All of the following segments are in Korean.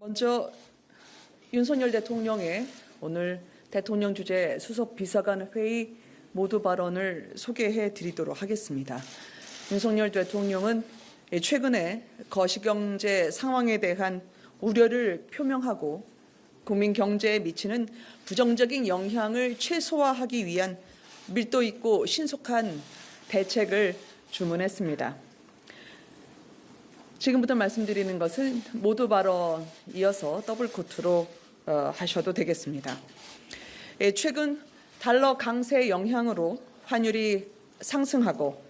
먼저 윤석열 대통령의 오늘 대통령 주재 수석 비서관 회의 모두 발언을 소개해 드리도록 하겠습니다. 윤석열 대통령은 최근에 거시경제 상황에 대한 우려를 표명하고 국민 경제에 미치는 부정적인 영향을 최소화하기 위한 밀도 있고 신속한 대책을 주문했습니다. 지금부터 말씀드리는 것은 모두 발언 이어서 더블 코트로 하셔도 되겠습니다. 최근 달러 강세 영향으로 환율이 상승하고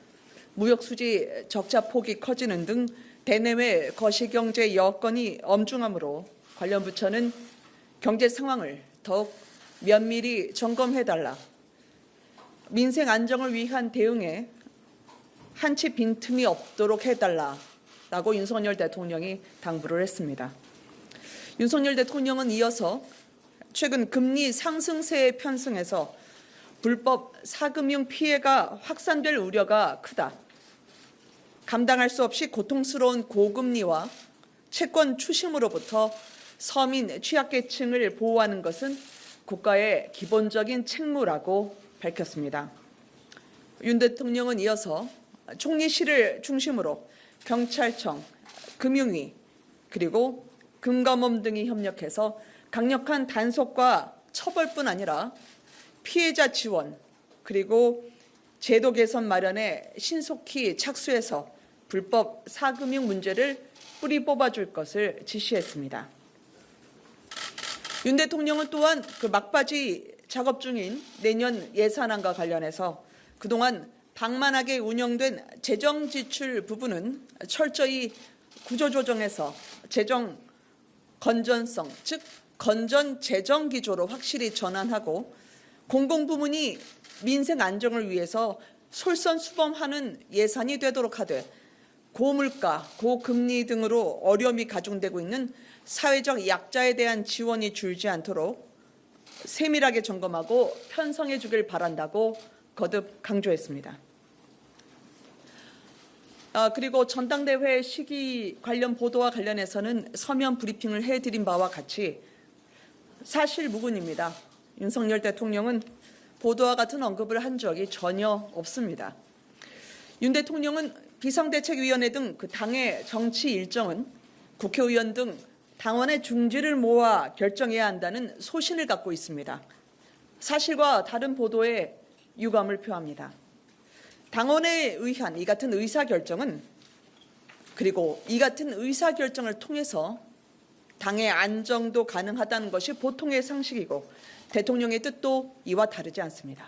무역 수지 적자 폭이 커지는 등 대내외 거시경제 여건이 엄중하므로 관련 부처는 경제 상황을 더욱 면밀히 점검해달라, 민생 안정을 위한 대응에 한치 빈틈이 없도록 해달라라고 윤석열 대통령이 당부를 했습니다. 윤석열 대통령은 이어서 최근 금리 상승세에 편승해서 불법 사금융 피해가 확산될 우려가 크다. 감당할 수 없이 고통스러운 고금리와 채권 추심으로부터 서민 취약계층을 보호하는 것은 국가의 기본적인 책무라고 밝혔습니다. 윤 대통령은 이어서 총리실을 중심으로 경찰청, 금융위, 그리고 금감원 등이 협력해서 강력한 단속과 처벌뿐 아니라 피해자 지원, 그리고 제도 개선 마련에 신속히 착수해서 불법 사금융 문제를 뿌리 뽑아줄 것을 지시했습니다. 윤 대통령은 또한 그 막바지 작업 중인 내년 예산안과 관련해서 그동안 방만하게 운영된 재정 지출 부분은 철저히 구조조정해서 재정 건전성, 즉 건전 재정 기조로 확실히 전환하고 공공부문이 민생 안정을 위해서 솔선수범하는 예산이 되도록 하되 고물가, 고금리 등으로 어려움이 가중되고 있는 사회적 약자에 대한 지원이 줄지 않도록 세밀하게 점검하고 편성해 주길 바란다고 거듭 강조했습니다. 그리고 전당대회 시기 관련 보도와 관련해서는 서면 브리핑을 해드린 바와 같이 사실 무근입니다. 윤석열 대통령은 보도와 같은 언급을 한 적이 전혀 없습니다. 윤 대통령은 비상대책위원회 등 그 당의 정치 일정은 국회의원 등 당원의 중지를 모아 결정해야 한다는 소신을 갖고 있습니다. 사실과 다른 보도에 유감을 표합니다. 당원에 의한 이 같은 의사결정은 그리고 이 같은 의사결정을 통해서 당의 안정도 가능하다는 것이 보통의 상식이고 대통령의 뜻도 이와 다르지 않습니다.